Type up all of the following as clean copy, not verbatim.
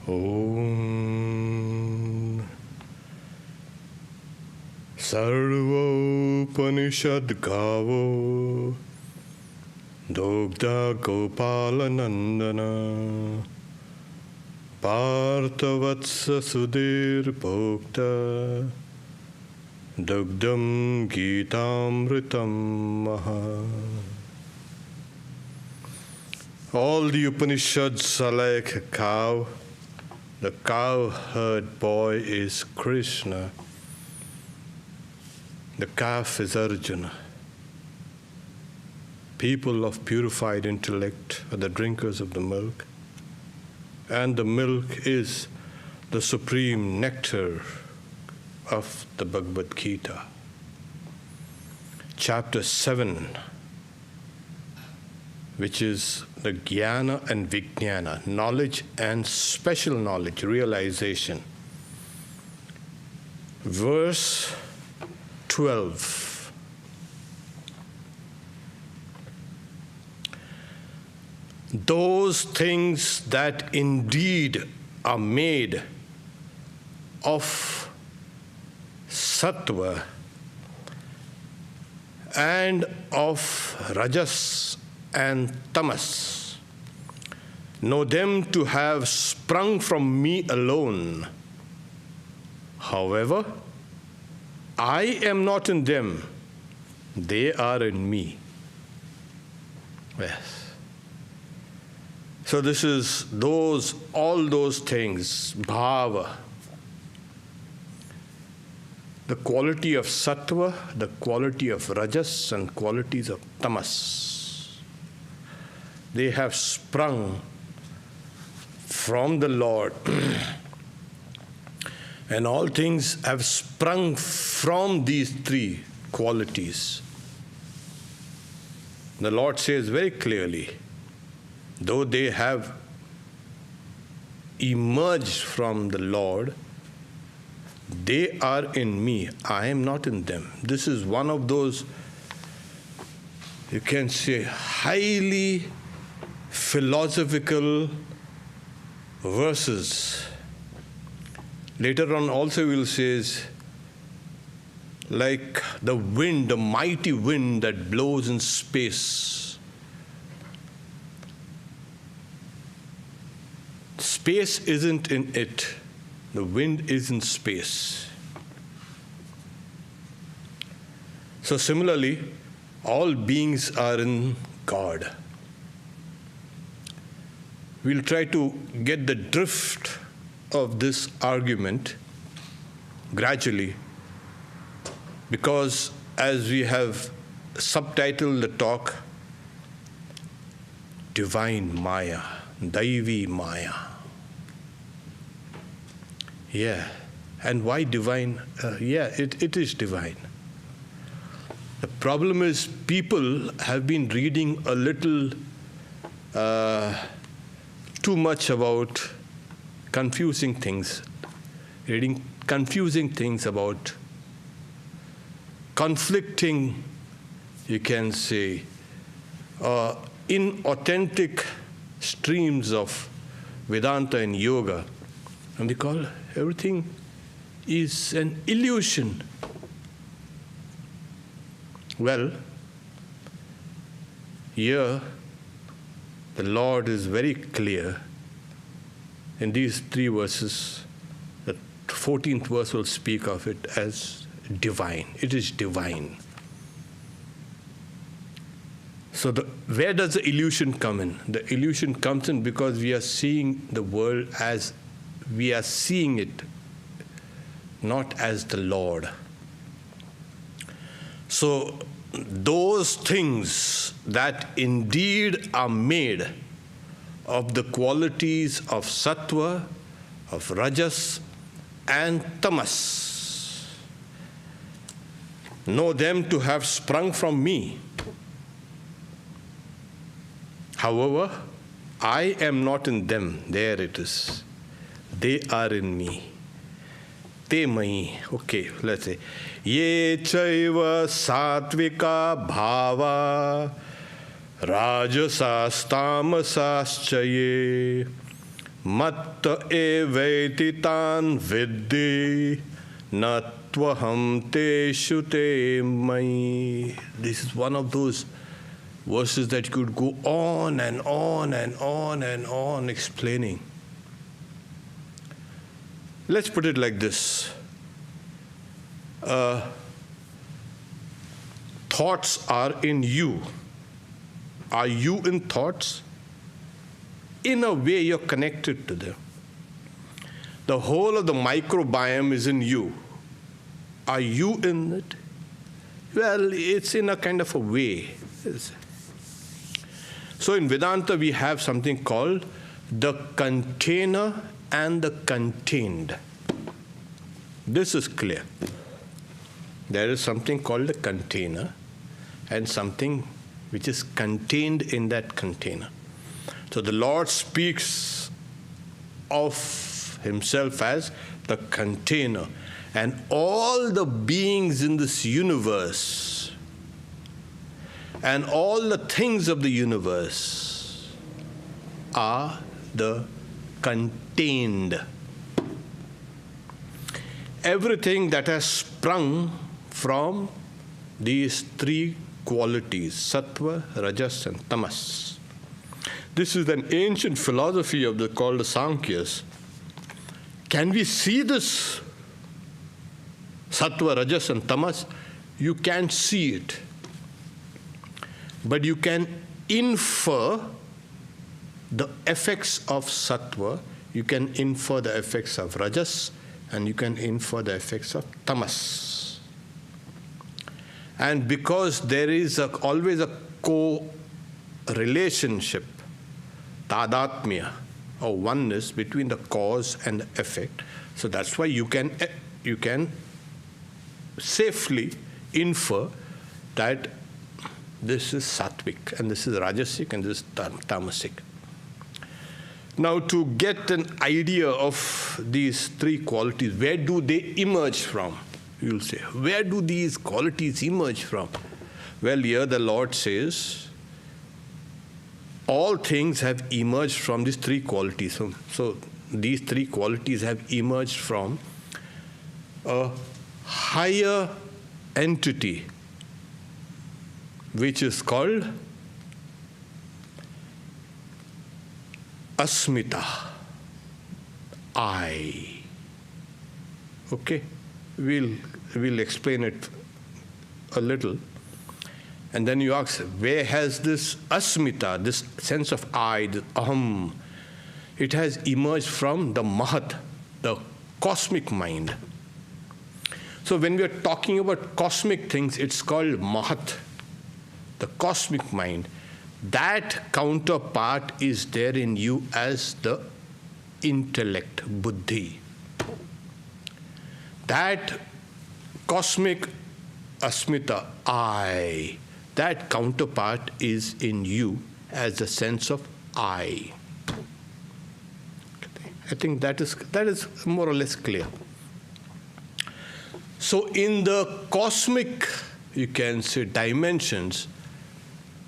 Om Sarvopanishad Gavo Dogda Gopala Nandana Parthavatsa Sudhir Bhokta Dugdam Gitamritam Maha. All the Upanishads are like a cow. The cowherd boy is Krishna. The calf is Arjuna. People of purified intellect are the drinkers of the milk. And the milk is the supreme nectar of the Bhagavad Gita. Chapter 7, which is the Jnana and Vijnana, knowledge and special knowledge, realization. Verse 12. Those things that indeed are made of sattva and of rajas and tamas, know them to have sprung from me alone. However, I am not in them, they are in me. Yes. So this is all those things, bhava, the quality of sattva, the quality of rajas, and qualities of tamas. They have sprung from the Lord. And all things have sprung from these three qualities. The Lord says very clearly, though they have emerged from the Lord, they are in me. I am not in them. This is one of those, you can say, highly philosophical verses. Later on also we will say, like the wind, the mighty wind that blows in space. Space isn't in it. The wind is in space. So similarly, all beings are in God. We'll try to get the drift of this argument gradually, because as we have subtitled the talk, Divine Maya, Daivi Maya. Yeah. And why divine? It is divine. The problem is people have been reading a little too much about confusing things, reading confusing things about conflicting, you can say, inauthentic streams of Vedanta and yoga. And they call everything is an illusion. Well, here the Lord is very clear in these three verses. The 14th verse will speak of it as divine. It is divine. So where does the illusion come in? The illusion comes in because we are seeing the world as we are seeing it, not as the Lord. So those things that indeed are made of the qualities of sattva, of rajas, and tamas, know them to have sprung from me. However, I am not in them. There it is. They are in me. Te mai. Okay, let's say. Ye chaiva satvika bhava rajasas tamasas chaye Matta evaiti tan viddi natvaham teshu te mai. This is one of those verses that could go on and on and on and on explaining. Let's put it like this. Thoughts are in you. Are you in thoughts? In a way, you're connected to them. The whole of the microbiome is in you. Are you in it? Well, it's in a kind of a way. So in Vedanta, we have something called the container and the contained. This is clear. There is something called a container and something which is contained in that container. So the Lord speaks of himself as the container, and all the beings in this universe and all the things of the universe are the contained. Everything that has sprung from these three qualities, sattva, rajas, and tamas. This is an ancient philosophy of called the Sankhya's. Can we see this sattva, rajas, and tamas? You can't see it. But you can infer the effects of sattva, you can infer the effects of rajas, and you can infer the effects of tamas. And because there is always a co-relationship, tadatmya, or oneness between the cause and the effect, so that's why you can safely infer that this is sattvic, and this is rajasic, and this is tamasic. Now, to get an idea of these three qualities, where do they emerge from? You'll say, where do these qualities emerge from? Well, here the Lord says, all things have emerged from these three qualities. So these three qualities have emerged from a higher entity, which is called asmita, I. Okay? We'll explain it a little. And then you ask, where has this asmita, this sense of I, the aham, it has emerged from the mahat, the cosmic mind. So when we are talking about cosmic things, it's called mahat, the cosmic mind. That counterpart is there in you as the intellect, buddhi. That cosmic asmita, I, that counterpart is in you as the sense of I. I think that is more or less clear. So in the cosmic, you can say, dimensions,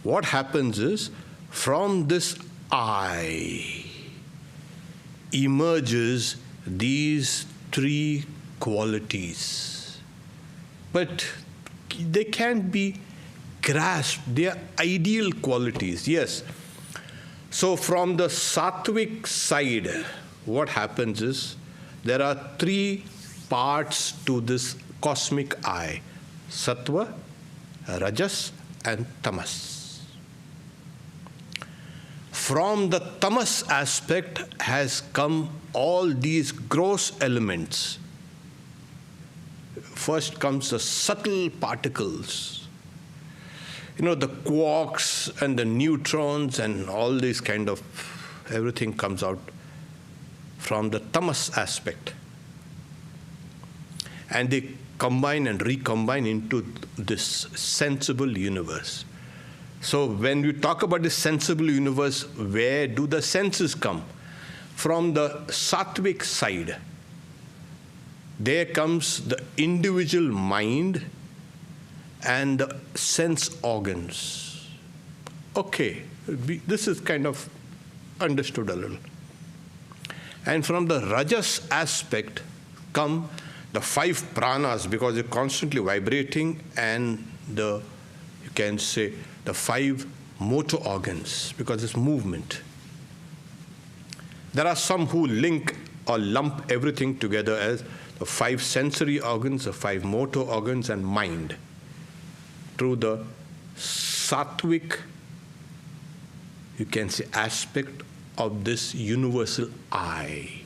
what happens is, from this I emerges these three qualities. But they can't be grasped. They are ideal qualities, yes. So from the sattvic side, what happens is, there are three parts to this cosmic I: sattva, rajas, and tamas. From the tamas aspect has come all these gross elements. First comes the subtle particles. The quarks and the neutrons and all this kind of everything comes out from the tamas aspect. And they combine and recombine into this sensible universe. So when we talk about this sensible universe, where do the senses come? From the sattvic side. There comes the individual mind and the sense organs. Okay, this is kind of understood a little. And from the rajas aspect come the 5 pranas, because they're constantly vibrating, and you can say the 5 motor organs, because it's movement. There are some who link or lump everything together as the 5 sensory organs, the 5 motor organs, and mind through the sattvic, you can say, aspect of this universal I.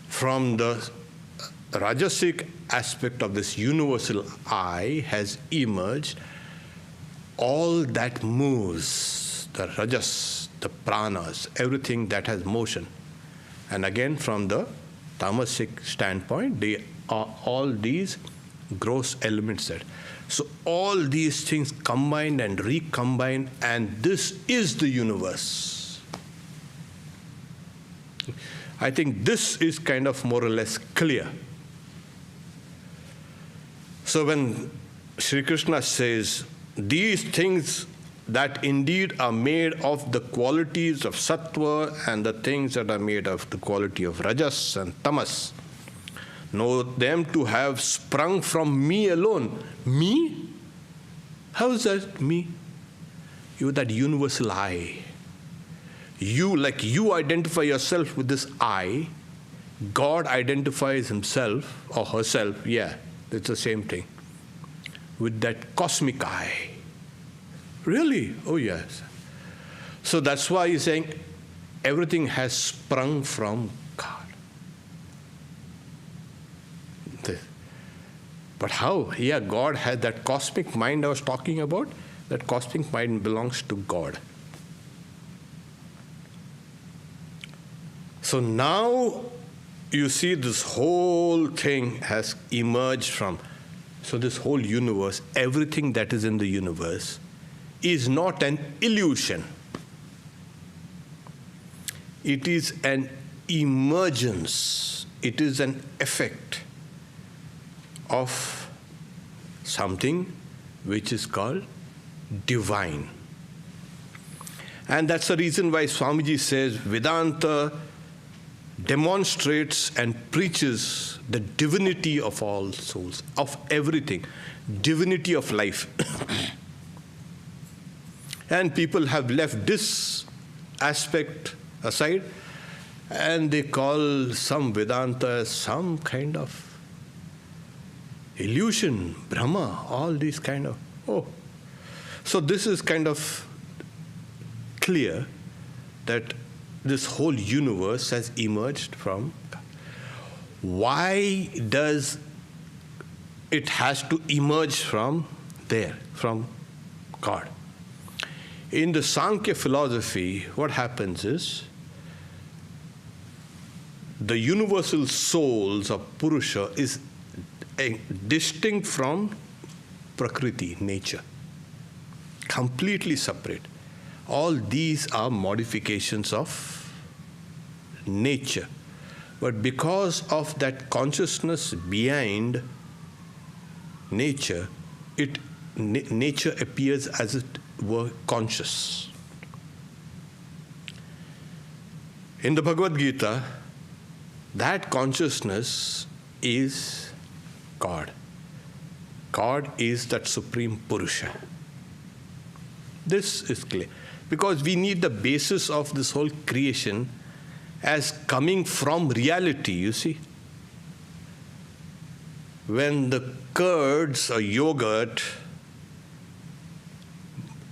From the rajasic aspect of this universal I has emerged all that moves, the rajas, the pranas, everything that has motion. And again, from the tamasic standpoint, they are all these gross elements there. So all these things combined and recombined, and this is the universe. I think this is kind of more or less clear. So when Sri Krishna says, these things that indeed are made of the qualities of sattva and the things that are made of the quality of rajas and tamas, know them to have sprung from me alone. Me? How is that me? You, that universal I. You, like you identify yourself with this I, God identifies himself or herself, yeah, it's the same thing, with that cosmic I. Really? Oh, yes. So that's why he's saying everything has sprung from God. But how? Yeah, God has that cosmic mind I was talking about. That cosmic mind belongs to God. So now you see this whole thing has emerged from. So this whole universe, everything that is in the universe, is not an illusion. It is an emergence. It is an effect of something which is called divine. And that's the reason why Swamiji says Vedanta demonstrates and preaches the divinity of all souls, of everything, divinity of life. And people have left this aspect aside, and they call some Vedanta some kind of illusion, Brahma, all these kind of, oh. So this is kind of clear that this whole universe has emerged from God. Why does it has to emerge from there, from God? In the Sankhya philosophy, what happens is the universal souls of Purusha is distinct from Prakriti, nature, completely separate. All these are modifications of nature. But because of that consciousness behind nature, nature appears as it were conscious. In the Bhagavad Gita, that consciousness is God. God is that supreme Purusha. This is clear. Because we need the basis of this whole creation as coming from reality, you see. When the curds or yogurt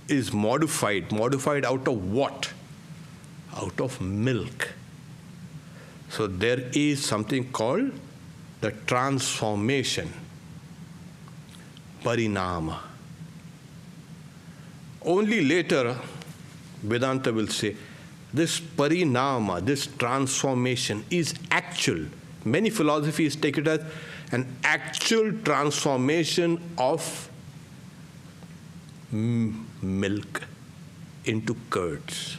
is modified out of what? Out of milk. So there is something called the transformation, parinama. Only later, Vedanta will say, this parinama, this transformation is actual. Many philosophies take it as an actual transformation of milk into curds.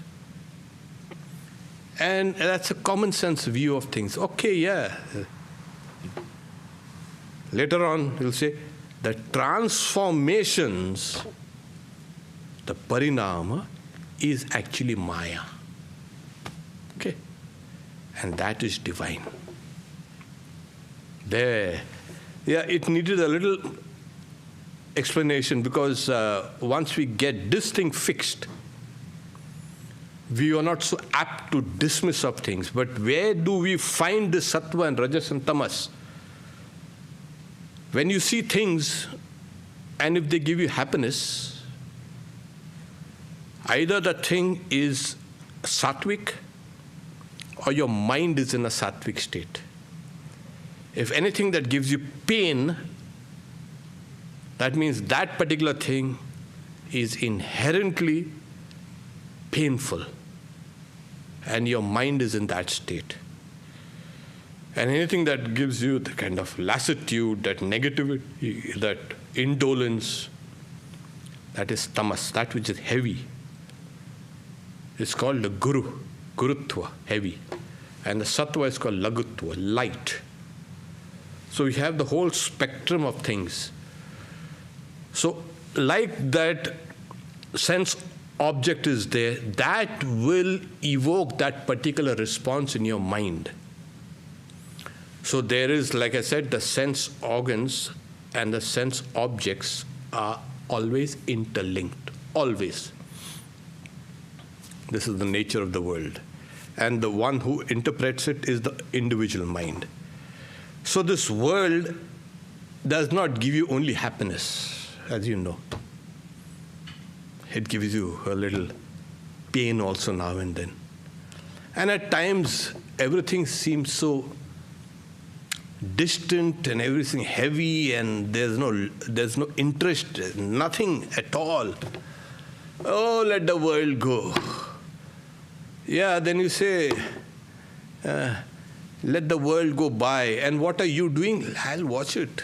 And that's a common sense view of things. Okay, yeah. Later on, he'll say, the transformations, the parinama, is actually Maya. Okay? and that is divine. There. Yeah, it needed a little explanation because once we get this thing fixed, we are not so apt to dismiss of things. But where do we find the sattva and rajas and tamas? When you see things, and if they give you happiness, either the thing is sattvic or your mind is in a sattvic state. If anything that gives you pain, that means that particular thing is inherently painful, and your mind is in that state. And anything that gives you the kind of lassitude, that negativity, that indolence, that is tamas, that which is heavy. It's called the gurutva, heavy. And the sattva is called lagutva, light. So we have the whole spectrum of things. So like that sense object is there, that will evoke that particular response in your mind. So there is, like I said, the sense organs and the sense objects are always interlinked, always. This is the nature of the world. And the one who interprets it is the individual mind. So this world does not give you only happiness, as you know. It gives you a little pain also now and then. And at times, everything seems so distant and everything heavy, and there's no interest, nothing at all. Oh, let the world go. Yeah, then you say, let the world go by. And what are you doing? I'll watch it.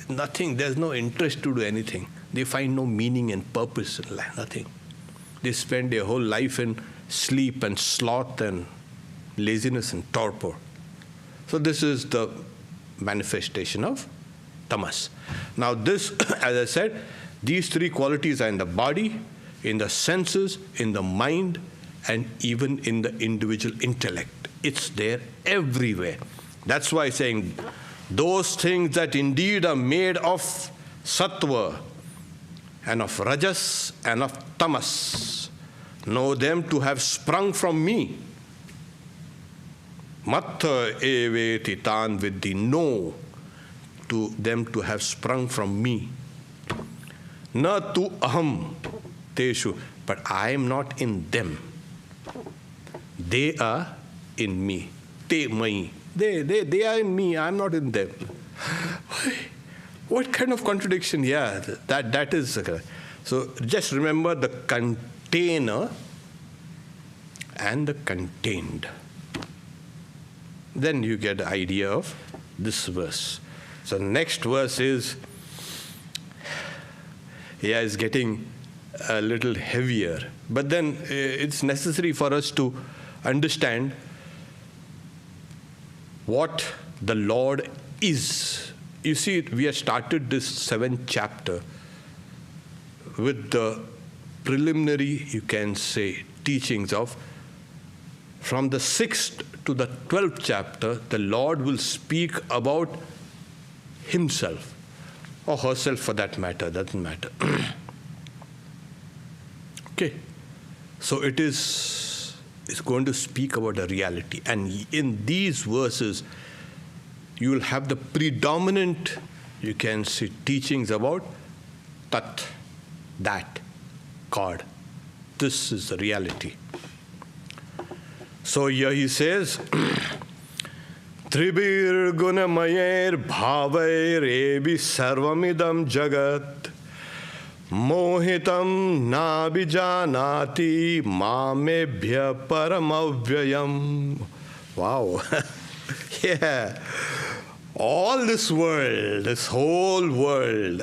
Nothing. There's no interest to do anything. They find no meaning and purpose in life. Nothing. They spend their whole life in sleep and sloth and laziness and torpor. So this is the manifestation of tamas. Now this, as I said, these three qualities are in the body, in the senses, in the mind, and even in the individual intellect. It's there everywhere. That's why saying, those things that indeed are made of sattva and of rajas and of tamas, know them to have sprung from me. Matta eveti tan vidhi, know to them to have sprung from me. Na tu aham teshu, but I am not in them. They are in me. Te mai. They are in me. I am not in them. What kind of contradiction? Yeah, that is. So just remember the container and the contained. Then you get the idea of this verse. So next verse is, it's getting a little heavier. But then it's necessary for us to understand what the Lord is. You see, we have started this 7th chapter with the preliminary, you can say, teachings of, from the 6th to the 12th chapter, the Lord will speak about himself, or herself for that matter, doesn't matter. Okay, so it's going to speak about the reality. And in these verses, you will have the predominant, you can see, teachings about Tat, that, God. This is the reality. So here he says, Tribir gunamayer bhavair ebi sarvamidam jagat mohitam nabijanati mamebhya paramavyayam. Wow. Yeah. All this world, this whole world,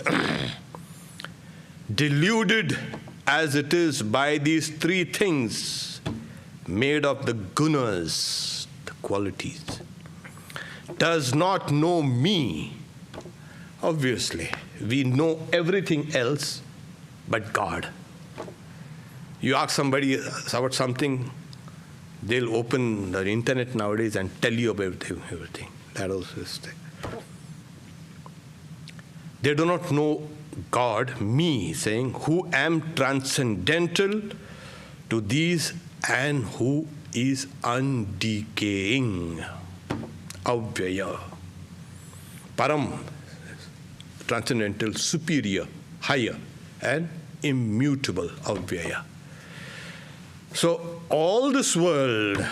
deluded as it is by these three things, made of the gunas, the qualities, does not know me. Obviously, we know everything else but God. You ask somebody about something, They'll open the internet nowadays and tell you about everything. That also is there. They do not know God, me, saying, who am transcendental to these and who is undecaying. Avyaya. Param, transcendental, superior, higher, and immutable. Avyaya. So all this world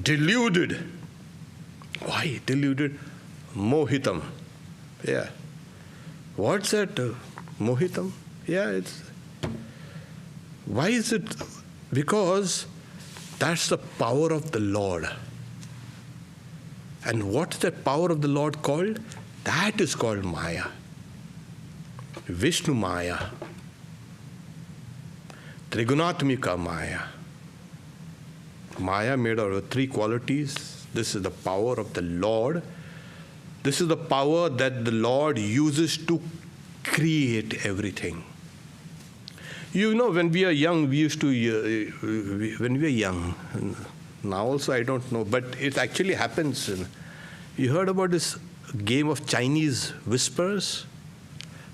deluded. Why deluded? Mohitam. Yeah. What's that? Mohitam? Yeah, it's. Why is it? Because that's the power of the Lord. And what's that power of the Lord called? That is called Maya. Vishnu Maya. Trigunatmika Maya. Maya made out of three qualities. This is the power of the Lord. This is the power that the Lord uses to create everything. You know, when we are young, we used to, when we are young, now also I don't know, but it actually happens. You heard about this game of Chinese whispers?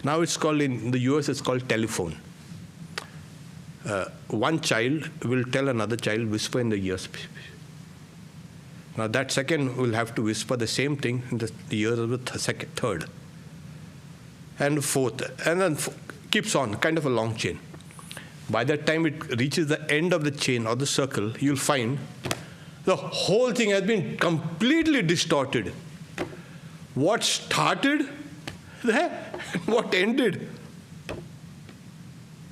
Now it's called, in the US, it's called telephone. One child will tell another child, whisper in the ears. Now that second will have to whisper the same thing in the ears of the third. And fourth. And then keeps on, kind of a long chain. By the time it reaches the end of the chain or the circle, you'll find the whole thing has been completely distorted. What started there and what ended.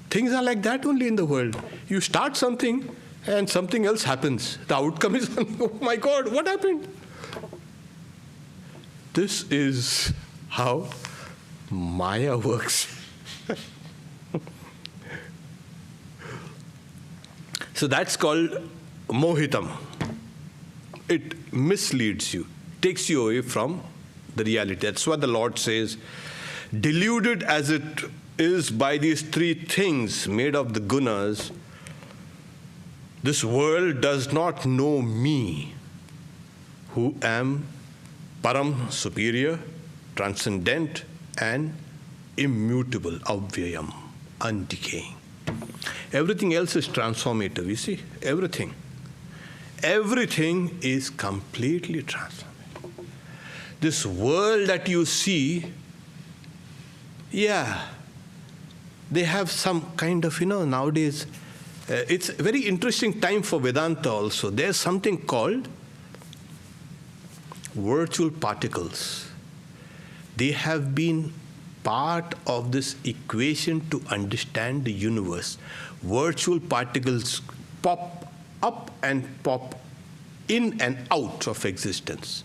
Things are like that only in the world. You start something and something else happens. The outcome is, oh my God, what happened? This is how Maya works. So that's called Mohitam. It misleads you, takes you away from the reality. That's what the Lord says. Deluded as it is by these three things made of the gunas, this world does not know me, who am Param, superior, transcendent, and immutable, Avyayam, undecaying. Everything else is transformative, you see, everything. Everything is completely transformative. This world that you see, yeah, they have some kind of, nowadays, it's a very interesting time for Vedanta also. There's something called virtual particles. They have been part of this equation to understand the universe. Virtual particles pop up and pop in and out of existence.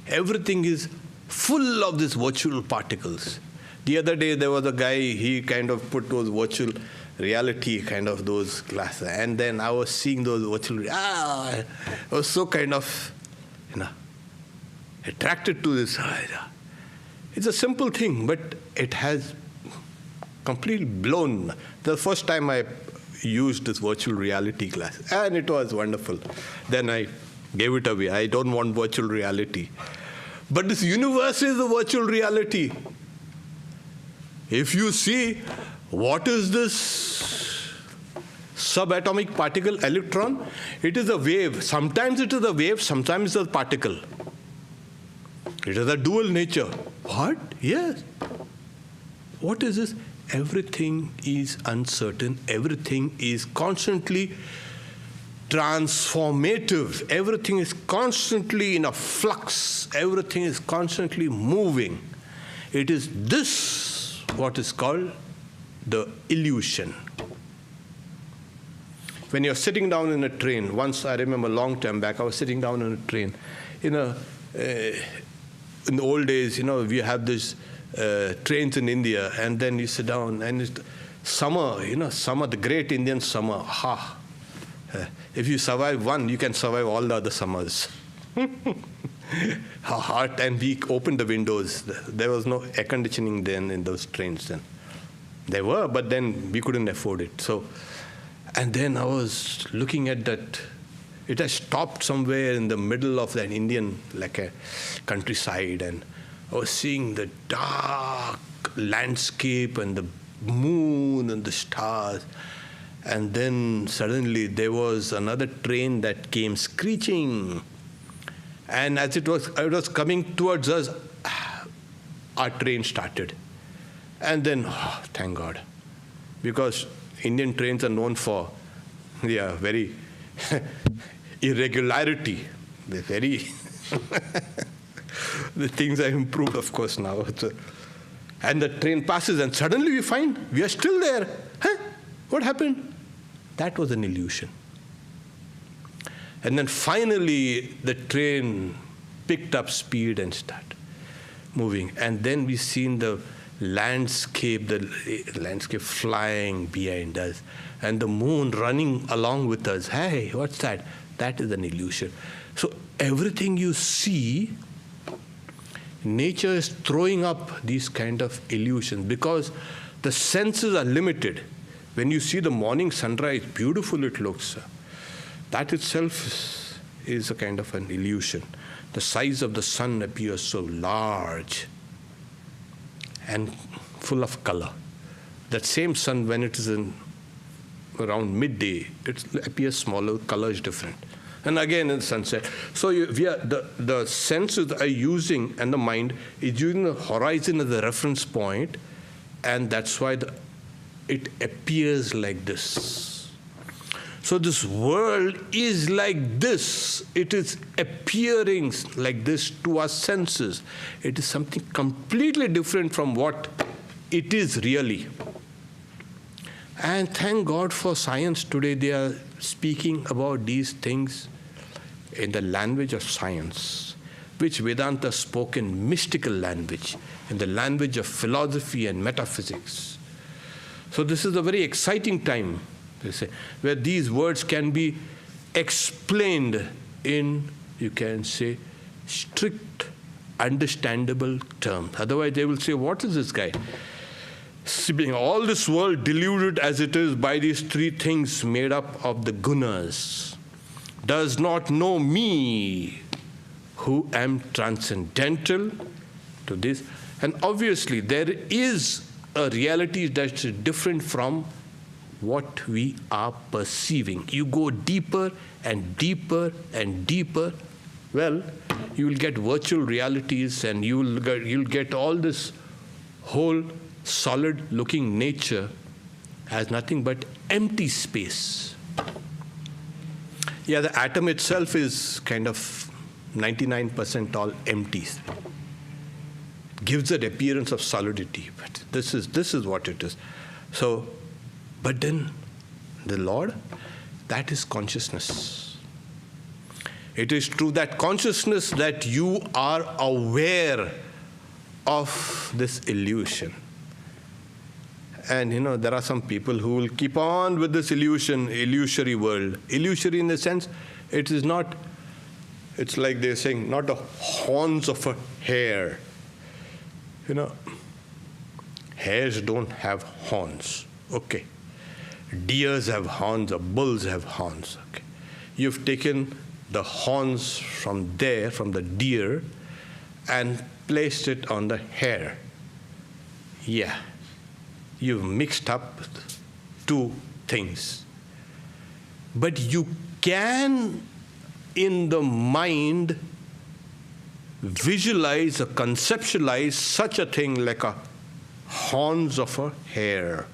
Everything is full of these virtual particles. The other day there was a guy, he kind of put those virtual reality, kind of those glasses. And then I was seeing those virtual, I was so kind of, attracted to this. It's a simple thing, but it has completely blown. The first time I used this virtual reality glasses, and it was wonderful. Then I gave it away. I don't want virtual reality. But this universe is the virtual reality. If you see, what is this subatomic particle, electron? It is a wave. Sometimes it is a wave, sometimes it is a particle. It is a dual nature. What? Yes. What is this? Everything is uncertain. Everything is constantly transformative. Everything is constantly in a flux. Everything is constantly moving. It is this what is called the illusion. When you're sitting down in a train, once I remember a long time back, I was sitting down in a train. In the old days, we have these trains in India, and then you sit down, and it's summer, summer, the great Indian summer. If you survive one, you can survive all the other summers. How hot, and we opened the windows. There was no air conditioning then in those trains then. There were, but then we couldn't afford it. So, And then I was looking at that. It has stopped somewhere in the middle of an Indian, like a countryside, and I was seeing the dark landscape and the moon and the stars. And then suddenly there was another train that came screeching. And as it was coming towards us, our train started. And then, thank God, because Indian trains are known for, very irregularity. They're very, the things have improved, of course, now. And the train passes, and suddenly we find we are still there. What happened? That was an illusion. And then finally, the train picked up speed and started moving. And then we seen the landscape flying behind us, and the moon running along with us. Hey, what's that? That is an illusion. So everything you see, nature is throwing up these kind of illusions because the senses are limited. When you see the morning sunrise, beautiful it looks. That itself is a kind of an illusion. The size of the sun appears so large and full of color. That same sun, when it is in around midday, it appears smaller, color is different. And again in sunset. So the senses are using, and the mind is using the horizon as a reference point, and that's why it appears like this. So this world is like this. It is appearing like this to our senses. It is something completely different from what it is really. And thank God for science today. They are speaking about these things in the language of science, which Vedanta spoke in mystical language, in the language of philosophy and metaphysics. So this is a very exciting time, they say, where these words can be explained in, you can say, strict, understandable terms. Otherwise they will say, what is this guy? All this world deluded as it is by these three things made up of the gunas, does not know me, who am transcendental to this. And obviously there is a reality that's different from what we are perceiving. You go deeper and deeper and deeper, well, you will get virtual realities, and you'll get all this whole solid-looking nature as nothing but empty space. Yeah, the atom itself is kind of 99% all empty. Gives it appearance of solidity, but this is what it is. So, but then the Lord, that is consciousness. It is through that consciousness that you are aware of this illusion. And there are some people who will keep on with this illusory world. Illusory in the sense, it is not, it's like they're saying, not the horns of a hare. Hares don't have horns. Okay. Deers have horns, or bulls have horns. Okay. You've taken the horns from the deer, and placed it on the hare. Yeah. You've mixed up two things. But you can, in the mind, visualize or conceptualize such a thing like a horns of a hare,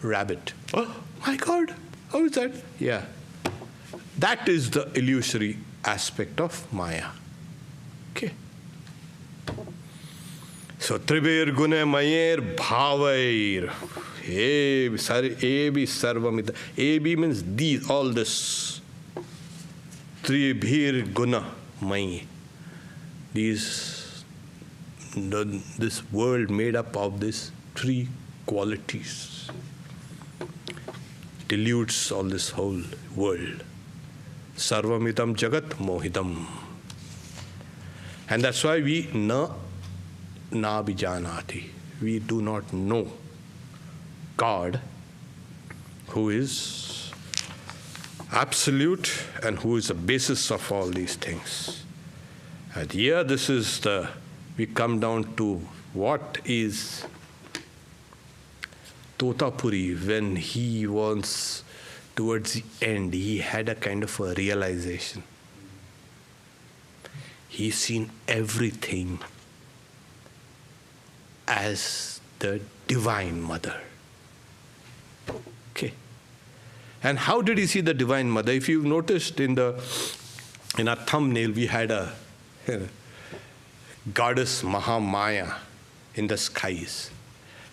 rabbit. Oh my God, how is that? Yeah. That is the illusory aspect of Maya. Okay. So, Tribir Gune Mayer Bhavair. Ebi Sarvamita. Ebi means these, all this. Tribir Guna May. This world made up of these three qualities deludes all this whole world. Sarvamitam Jagat Mohidam. And that's why we na bijanati. We do not know God, who is absolute and who is the basis of all these things. And here we come down to what is Totapuri. When he was towards the end, he had a kind of a realization. He's seen everything as the Divine Mother. Okay. And how did he see the Divine Mother? If you've noticed in our thumbnail, we had a goddess Mahamaya in the skies.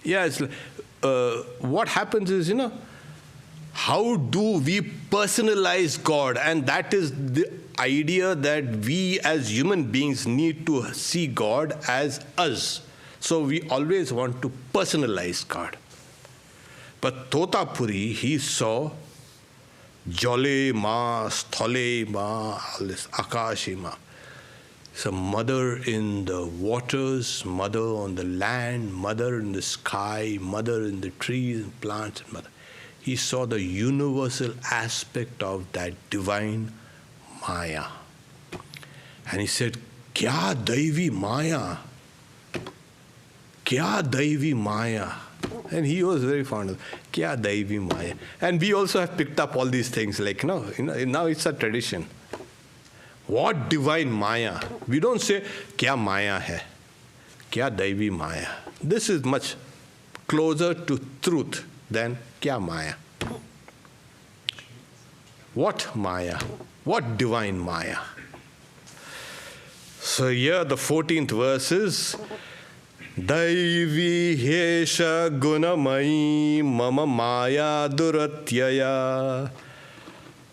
Yeah, what happens is, how do we personalize God? And that is the idea that we as human beings need to see God as us. So we always want to personalize God. But Totapuri, he saw Jale Ma, Sthale Ma, all this Akashi Ma. So mother in the waters, mother on the land, mother in the sky, mother in the trees and plants, and mother. He saw the universal aspect of that divine Maya. And he said, Kya Daivi Maya? Kya Daivi Maya? And he was very fond of Kya Daivi Maya. And we also have picked up all these things like, now it's a tradition. What divine Maya? We don't say, Kya Maya hai? Kya Daivi Maya? This is much closer to truth than Kya Maya. What Maya? What divine Maya? So here the 14th verse is, Daivi hesha gunamai mama maya duratyaya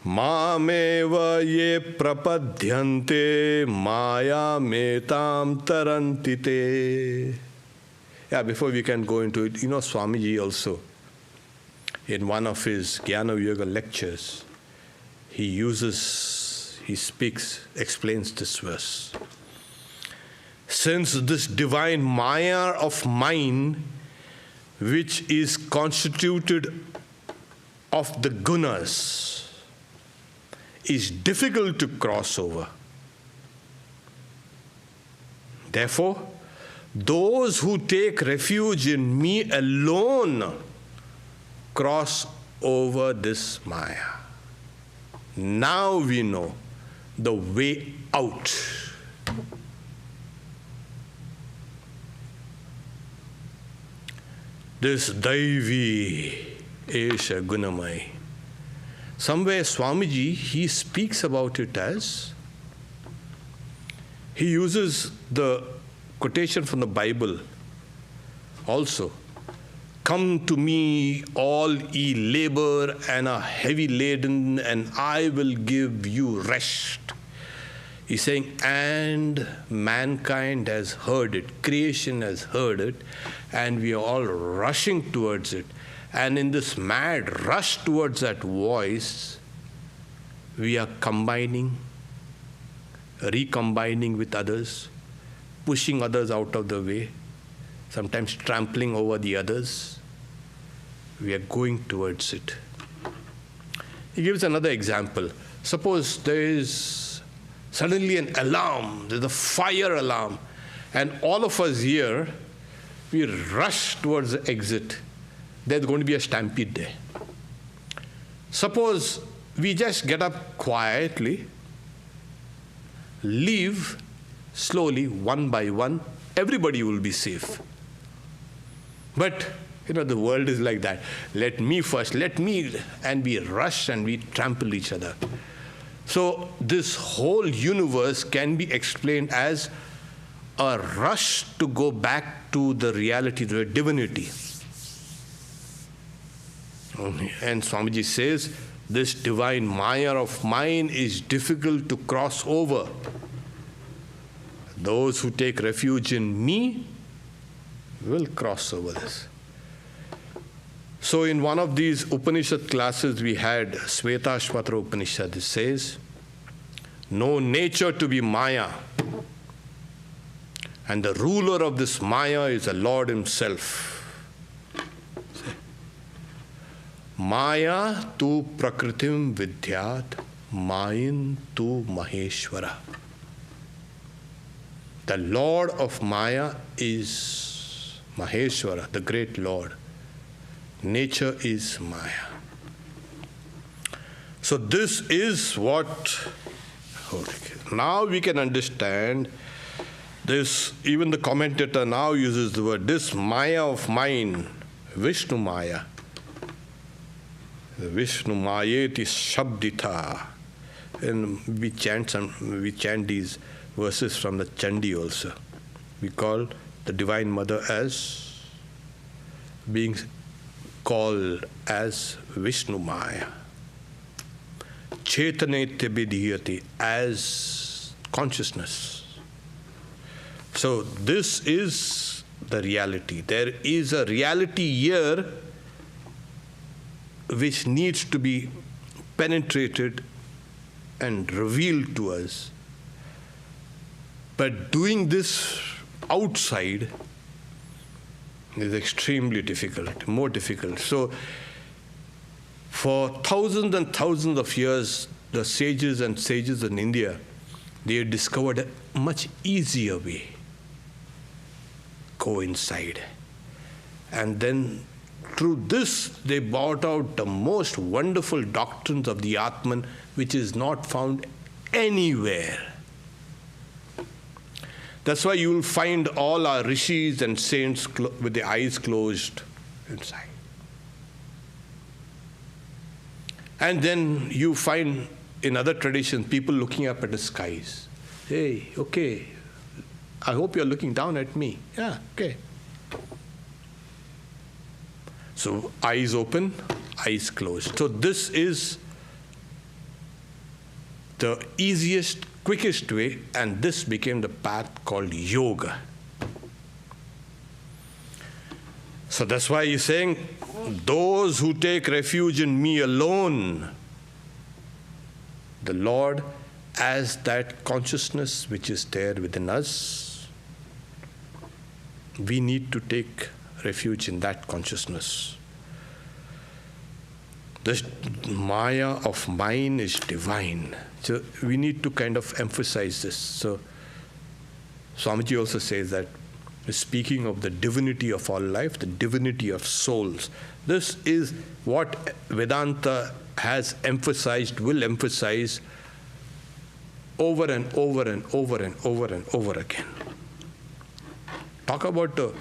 Mameva ye prapadhyante maya metam tarantite. Yeah, before we can go into it, Swamiji also, in one of his Jnana Yoga lectures, he explains this verse. Since this divine Maya of mine, which is constituted of the gunas, is difficult to cross over. Therefore, those who take refuge in me alone cross over this Maya. Now we know the way out. This Daivi Esha Gunamai. Somewhere Swamiji, he speaks about it as, he uses the quotation from the Bible also. Come to me, all ye labor and are heavy laden, and I will give you rest. He's saying, and mankind has heard it, creation has heard it, and we are all rushing towards it. And in this mad rush towards that voice, we are recombining with others, pushing others out of the way, sometimes trampling over the others. We are going towards it. He gives another example. Suppose there is suddenly an alarm, there's a fire alarm, and all of us here, we rush towards the exit. There's going to be a stampede there. Suppose we just get up quietly, leave slowly, one by one, everybody will be safe. But, the world is like that. Let me first, and we rush and we trample each other. So this whole universe can be explained as a rush to go back to the reality, to the divinity. And Swamiji says, this divine Maya of mine is difficult to cross over. Those who take refuge in me will cross over this. So in one of these Upanishad classes we had, Svetashvatra Upanishad, it says, know nature to be Maya, and the ruler of this Maya is the Lord himself. Maya tu prakritim vidyat, Mayin tu Maheshwara. The Lord of Maya is Maheshwara, the great Lord. Nature is Maya. So this is what, now we can understand this. Even the commentator now uses the word, this Maya of mine, Vishnu Maya. Vishnu Mayeti Shabdita. And we chant these verses from the Chandi also. We call the Divine Mother as being called as Vishnu Maya. Chetanetya vidhiyati, as consciousness. So this is the reality. There is a reality here which needs to be penetrated and revealed to us. But doing this outside is extremely difficult, more difficult. So for thousands and thousands of years, the sages and sages in India, they discovered a much easier way. Go inside. And then through this, they brought out the most wonderful doctrines of the Atman, which is not found anywhere. That's why you will find all our rishis and saints with their eyes closed inside. And then you find in other traditions people looking up at the skies. Hey, okay, I hope you're looking down at me. Yeah, okay. So eyes open, eyes closed. So this is the easiest, quickest way, and this became the path called yoga. So that's why he's saying, those who take refuge in me alone, the Lord as that consciousness which is there within us, we need to take refuge in that consciousness. This Maya of mine is divine. So we need to kind of emphasize this. So Swamiji also says that, speaking of the divinity of all life, the divinity of souls, this is what Vedanta has emphasized, will emphasize over and over and over and over and over again. Talk about the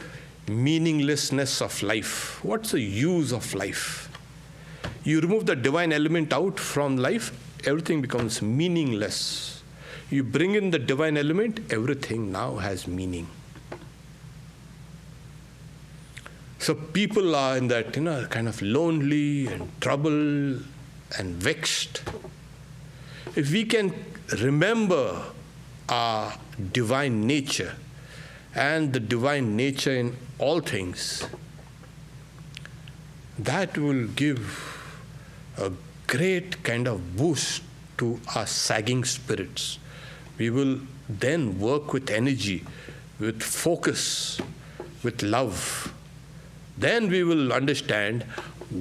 meaninglessness of life. What's the use of life? You remove the divine element out from life, everything becomes meaningless. You bring in the divine element, everything now has meaning. So people are in that, kind of lonely and troubled and vexed. If we can remember our divine nature and the divine nature in all things, that will give a great kind of boost to our sagging spirits. We will then work with energy, with focus, with love. Then we will understand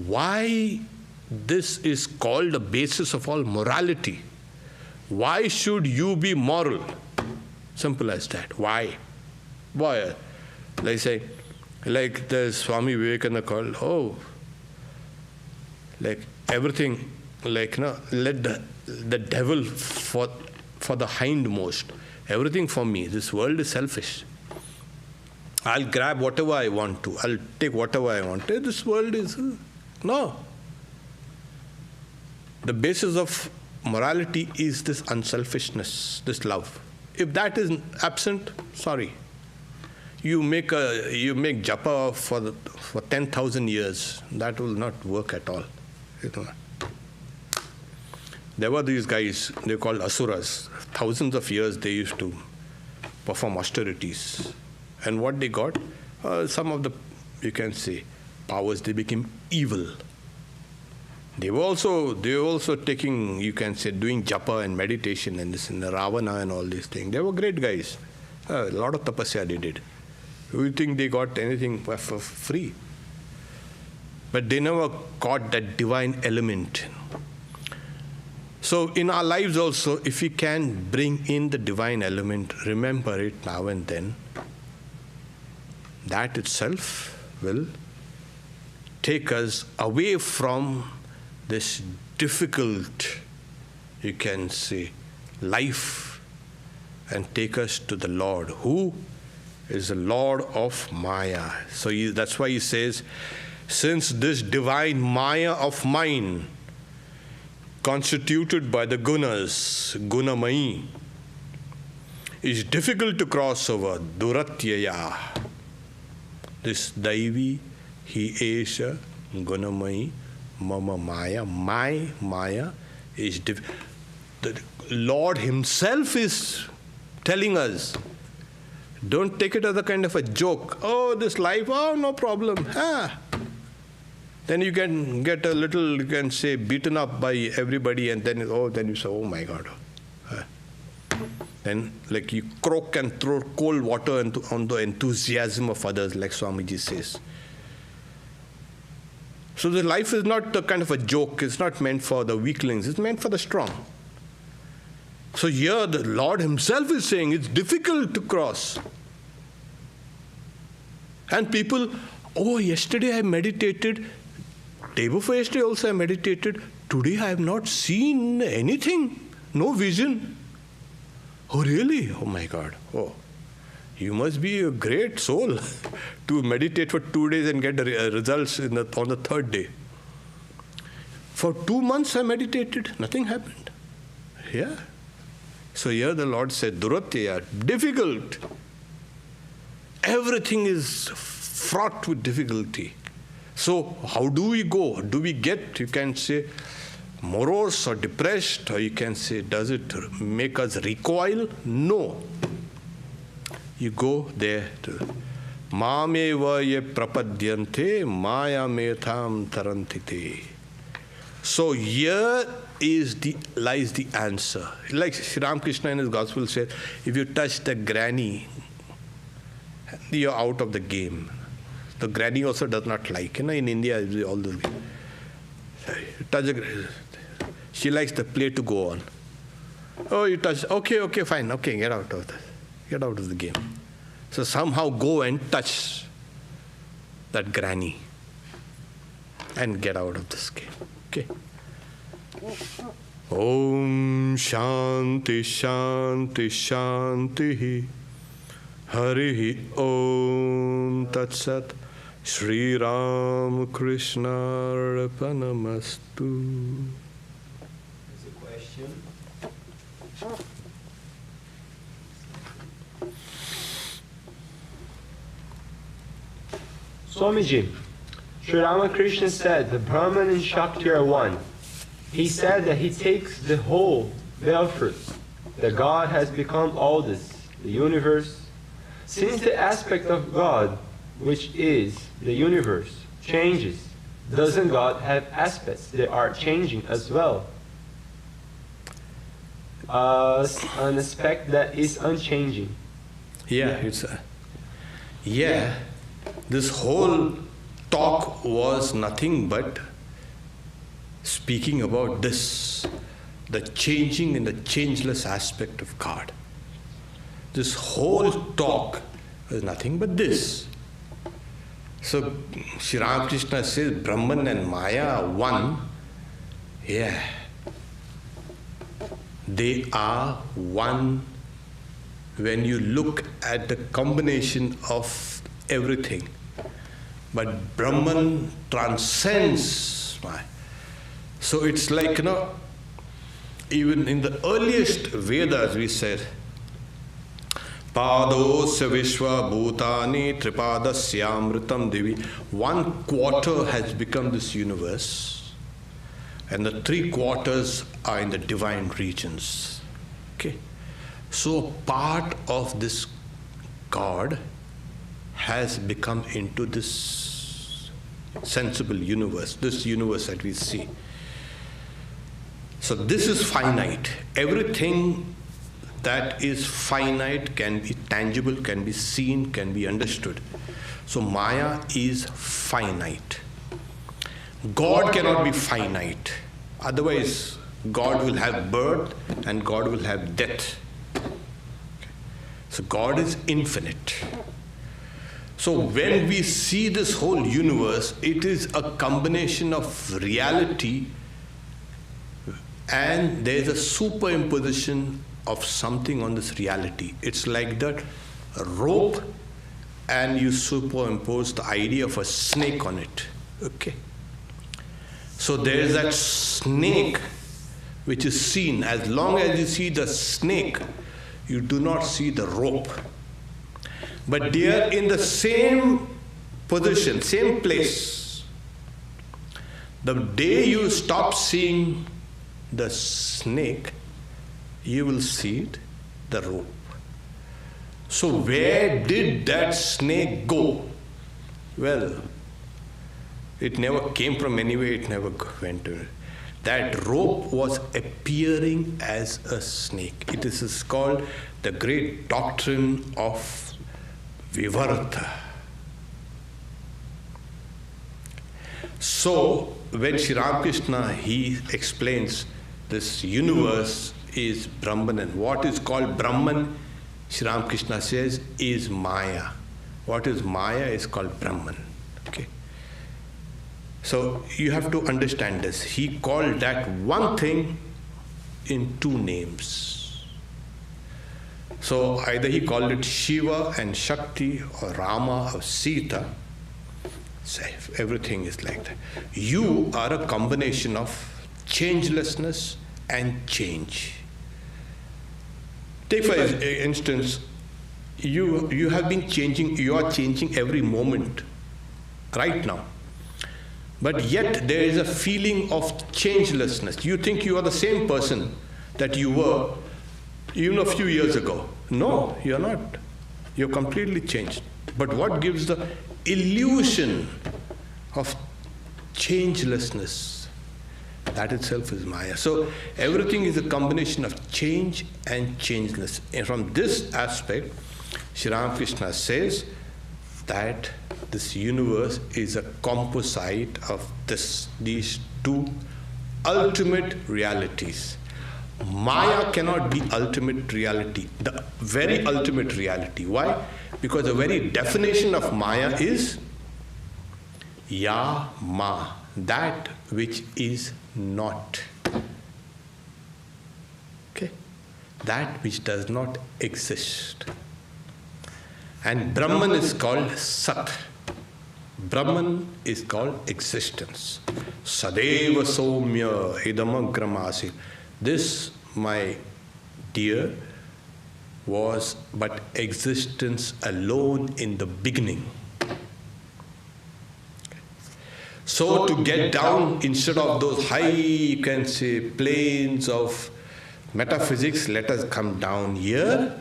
why this is called the basis of all morality. Why should you be moral? Simple as that. Why? Why? Like the Swami Vivekananda called, like everything, let the devil for the hindmost. Everything for me. This world is selfish. I'll grab whatever I want to. I'll take whatever I want to. This world is... No. The basis of morality is this unselfishness, this love. If that is absent, sorry. You make japa for 10,000 years. That will not work at all. There were these guys, they were called asuras. Thousands of years they used to perform austerities. And what they got? Some of the, you can say, powers, they became evil. They were also taking, you can say, doing japa and meditation and this and the Ravana and all these things. They were great guys. A lot of tapasya they did. Do you think they got anything for free? but they never caught that divine element. So in our lives also, if we can bring in the divine element, remember it now and then, that itself will take us away from this difficult, you can say, life, and take us to the Lord, who is the Lord of Maya. So that's why he says, since this divine Maya of mine, constituted by the gunas, gunamayi, is difficult to cross over, duratyaya. This daivi, he esha, gunamayi, mama maya, my maya is difficult. The Lord himself is telling us, don't take it as a kind of a joke. Oh, this life, oh, no problem. Then you can get a little, you can say, beaten up by everybody, and then you say, oh my God. Then, like, you croak and throw cold water on the enthusiasm of others, like Swamiji says. So the life is not a kind of a joke. It's not meant for the weaklings. It's meant for the strong. So here the Lord himself is saying it's difficult to cross. And people, oh, yesterday I meditated. Day before yesterday also I meditated. Today I have not seen anything. No vision. Oh, really? Oh, my God. Oh, you must be a great soul to meditate for 2 days and get the results on the third day. For 2 months I meditated. Nothing happened. Yeah. So here the Lord said, Duratya, difficult. Everything is fraught with difficulty. So how do we go? Do we get, you can say, morose or depressed, or you can say, does it make us recoil? No. You go there to Mameva ye prapadyante maya metham tarantite. So here lies the answer. Like Sri Ramakrishna in his gospel said, if you touch the granny, you're out of the game. The granny also does not like. In India, all the touch the granny. She likes the play to go on. Oh, you touch. Okay, fine. Okay, get out of this. Get out of the game. So somehow go and touch that granny and get out of this game. Okay. Om Shanti Shanti Shanti Harihi Om Tat Sat Sri Ram Krishna Arpanamastu. There's a question. Swamiji, Sri Ramakrishna said the Brahman and Shakti are one. He said that he takes the whole veil fruits, that God has become all this, the universe. Since the aspect of God, which is the universe, changes, doesn't God have aspects that are changing as well? An aspect that is unchanging. This whole talk was nothing but speaking about this, the changing and the changeless aspect of God. This whole talk is nothing but this. So Sri Ramakrishna says Brahman and Maya are one. Yeah. They are one when you look at the combination of everything. But Brahman transcends Maya. So it's like, even in the earliest Vedas we said, Padosya Vishwa Bhutani Tripadasya Devi. 1/4 has become this universe, and the 3/4 are in the divine regions. Okay. So part of this God has become into this sensible universe, this universe that we see. So this is finite. Everything that is finite can be tangible, can be seen, can be understood. So Maya is finite. God cannot be finite. Otherwise, God will have birth and God will have death. So God is infinite. So when we see this whole universe, it is a combination of reality and there is a superimposition of something on this reality. It's like that rope and you superimpose the idea of a snake on it. Okay. So there is that snake which is seen. As long as you see the snake, you do not see the rope. But they are in the same position, same place. The day you stop seeing the snake, you will see it, the rope. So where did that snake go? Well, it never came from anywhere, it never went to it. That rope was appearing as a snake. It is called the great doctrine of Vivarta. So when Sri Ramakrishna, he explains this universe is Brahman, and what is called Brahman, Sri Ramakrishna says, is Maya. What is Maya is called Brahman. Okay. So you have to understand this. He called that one thing in two names. So either he called it Shiva and Shakti, or Rama or Sita. So everything is like that. You are a combination of changelessness and change. Take for instance, you have been changing, you are changing every moment, right now. But yet there is a feeling of changelessness. You think you are the same person that you were even a few years ago. No, you are not. You're completely changed. But what gives the illusion of changelessness? That itself is Maya. So everything is a combination of change and changeless. And from this aspect, Sri Ramakrishna says that this universe is a composite of these two ultimate realities. Maya cannot be ultimate reality, the very ultimate reality. Why? Because the very definition of Maya is Ya Ma, that which is not. Okay? That which does not exist. And Brahman is called Sat. Brahman is called existence. Sadeva Somya Idamagramasi. This, my dear, was but existence alone in the beginning. So to get down, instead of those high, you can say, planes of metaphysics, let us come down here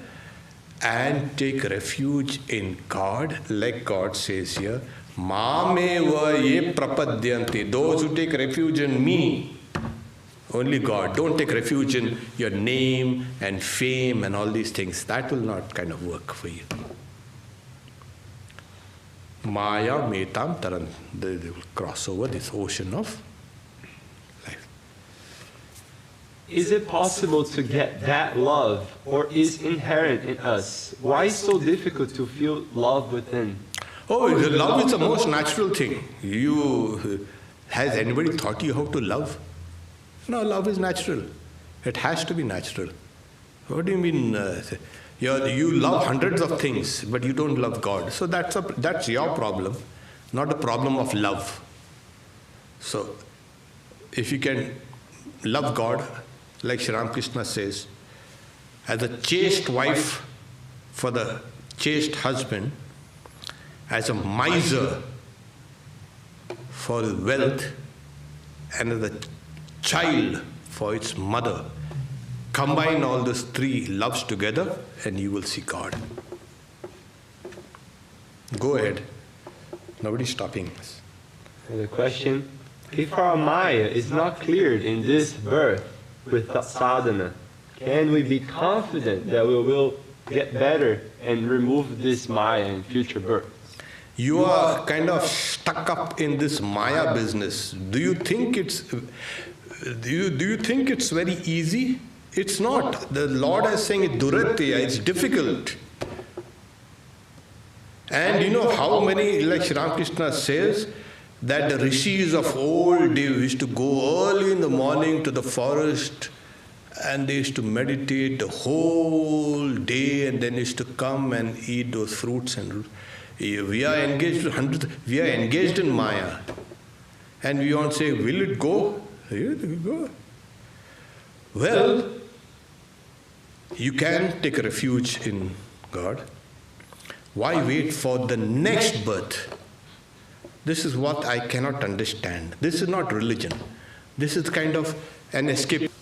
and take refuge in God, like God says here, Mameva ye prapadyanti. Those who take refuge in me, only God. Don't take refuge in your name and fame and all these things. That will not kind of work for you. Maya metam taran. They will cross over this ocean of life. Is it possible to get that love, or is inherent in us? Why so difficult to feel love within? Oh, the love is the most natural thing. Has anybody taught you how to love? No, love is natural. It has to be natural. What do you mean? You love hundreds of things, but you don't love God. So that's your problem, not a problem of love. So if you can love God, like Sri Ramakrishna says, as a chaste wife for the chaste husband, as a miser for his wealth, and as a child for its mother. Combine all those three loves together and you will see God. Go ahead. Nobody's stopping us. The question, if our Maya is not cleared in this birth with sadhana, can we be confident that we will get better and remove this Maya in future births? You are kind of stuck up in this Maya business. Do you think it's very easy? It's not. The Lord is saying it's duratya, it's difficult. And you know how many, like Sri Ramakrishna says, that the rishis of old, they used to go early in the morning to the forest and they used to meditate the whole day and then used to come and eat those fruits and we are engaged in Maya. And we want to say, will it go? Will it go? Well, you can take refuge in God. Why wait for the next birth? This is what I cannot understand. This is not religion. This is kind of an escape.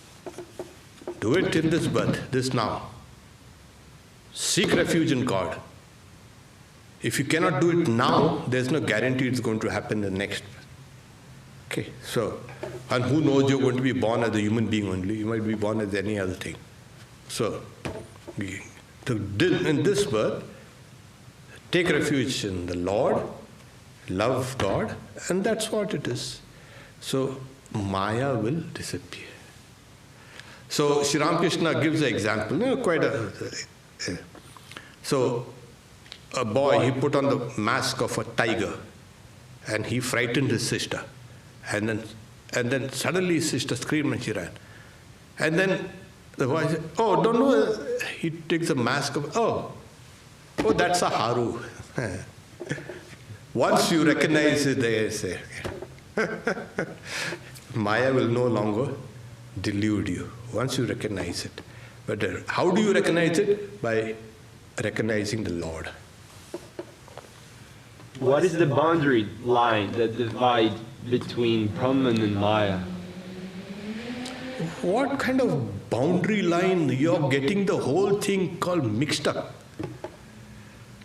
Do it in this birth, this now. Seek refuge in God. If you cannot do it now, there's no guarantee it's going to happen in the next. Okay, so, and who knows, you're going to be born as a human being only. You might be born as any other thing. So, in this birth, take refuge in the Lord, love God, and that's what it is. So, Maya will disappear. So, Sri Ramakrishna gives an example, so, a boy, he put on the mask of a tiger and he frightened his sister. And then suddenly his sister screamed and she ran. And then the boy said, oh, don't know, he takes the mask of, oh, that's a haru. Once you recognize it, they say, Maya will no longer delude you. Once you recognize it. But how do you recognize it? By recognizing the Lord. What is the boundary line that divides between Brahman and Maya? What kind of boundary line? You're getting the whole thing called mixed up.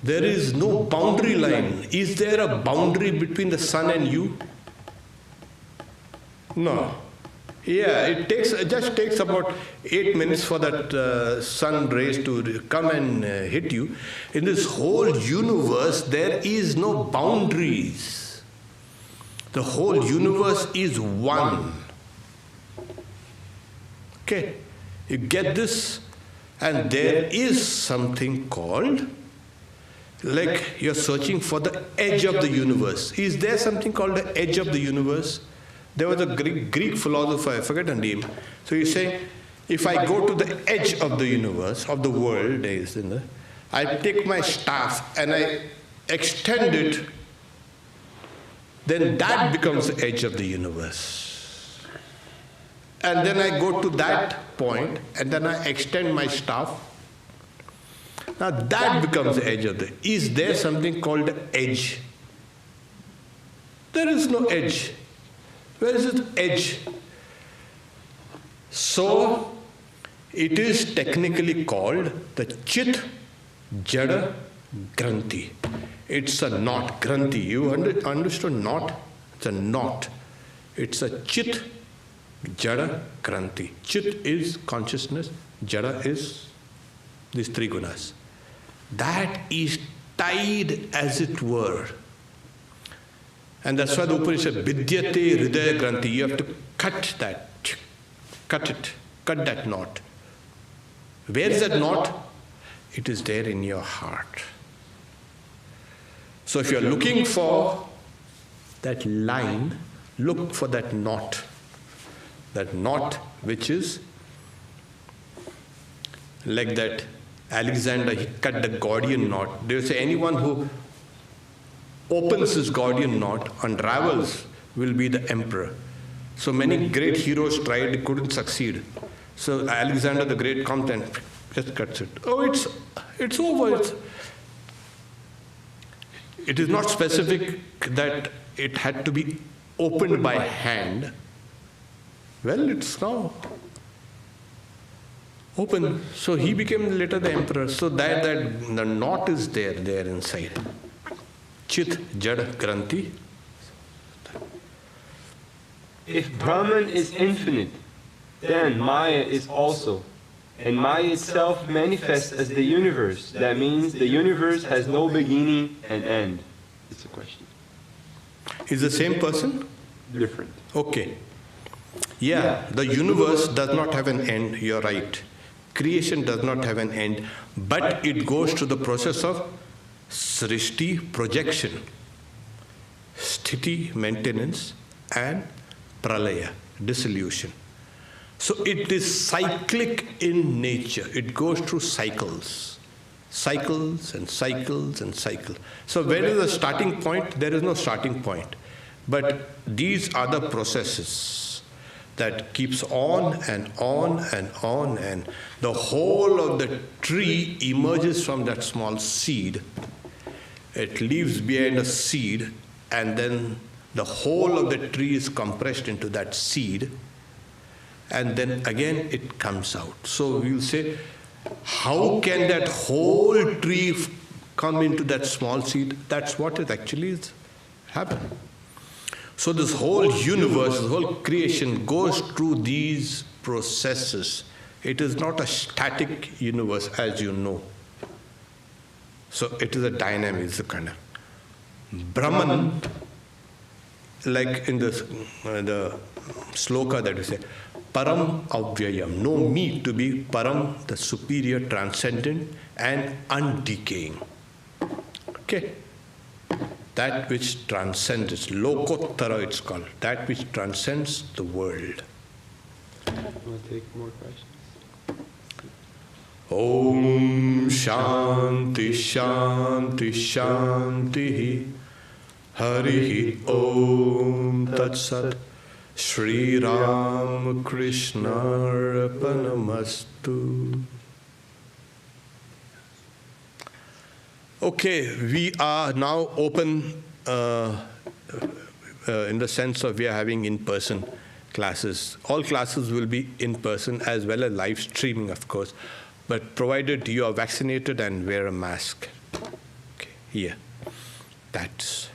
There is no boundary line. Is there a boundary between the sun and you? No. Yeah, it just takes about 8 minutes for that sun rays to come and hit you. In this whole universe, there is no boundaries. The whole universe is one. Okay, you get this? And there is something called, like you're searching for the edge of the universe. Is there something called the edge of the universe? There was a Greek philosopher, I forget her name. So he's saying, if I go to the edge of the universe, of the world, I take my staff and I extend it, then that becomes the edge of the universe. And then I go to that point and then I extend my staff. Now that becomes the edge of the... Is there something called the edge? There is no edge. Where is its edge? So, it is technically called the Chit Jada Granthi. It's a knot, Granthi. You understood knot? It's a knot. It's a Chit Jada Granthi. Chit is consciousness, Jada is these three gunas. That is tied, as it were. And that's why the Upanishad, Vidyate Hridaya Granthi, you have to cut that knot. Where is that knot? It is there in your heart. So if you're looking for that line, look for that knot. That knot which is like that Alexander, he cut the Gordian knot. They say anyone who opens his Gordian knot, unravels, will be the emperor. So many great heroes tried, couldn't succeed. So Alexander the Great comes and just cuts it. Oh, it's over. It is not specific that it had to be opened by hand. Well, it's now open. So he became later the emperor. So that the knot is there inside. Chit Jada Granthi. If Brahman is infinite, then Maya is also. And Maya itself manifests as the universe. That means the universe has no beginning and end. It's a question. Is the same person? Different. Okay. Yeah, the universe does not have an end, you're right. Creation does not have an end, but it goes through the process of srishti, projection, sthiti, maintenance, and pralaya, dissolution. So it is cyclic in nature. It goes through cycles. Cycles and cycles and cycles. So where is the starting point? There is no starting point. But these are the processes that keeps on and on and on, and the whole of the tree emerges from that small seed. It leaves behind a seed, and then the whole of the tree is compressed into that seed, and then again it comes out. So we'll say, how can that whole tree come into that small seed? That's what it actually is happening. So this whole universe, this whole creation goes through these processes. It is not a static universe, as you know. So it is a dynamic, it's a kind of Brahman, like in the sloka that we say, Param Avyayam, no me to be Param, the superior, transcendent, and undecaying. Okay? That which transcends, Lokottara it's called, that which transcends the world. We'll take more questions. Om Shanti Shanti Shanti Harihi Om Tat Sat Shri Ram Krishna Arpanamastu. Okay, we are now open in the sense of we are having in-person classes. All classes will be in person as well as live streaming, of course, but provided you are vaccinated and wear a mask. Okay, here. That's